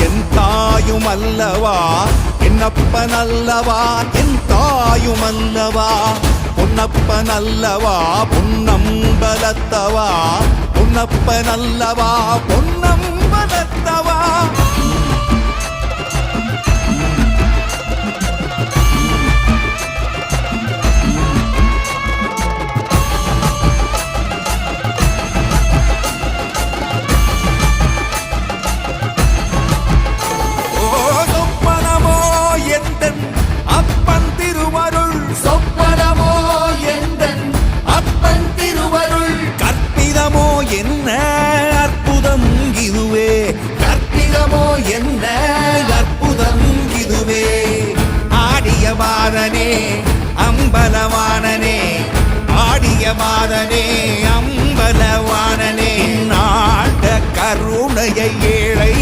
என் தாயும் அல்லவா என்னப்பன் அல்லவா என் தாயும் அல்லவா பொன்னப்பன் அல்லவா பொன்னம்பலத்தவா பொன்னப்பன் அல்லவா பொன்னம்பலத்தவா என்ன அற்புதம் இதுவே கற்பிதமோ என்ன அற்புதம் இதுவே ஆடிய மாதனே அம்பலவானனே ஆடிய மாதனே அம்பலவானனே நாட கருணையை ஏழை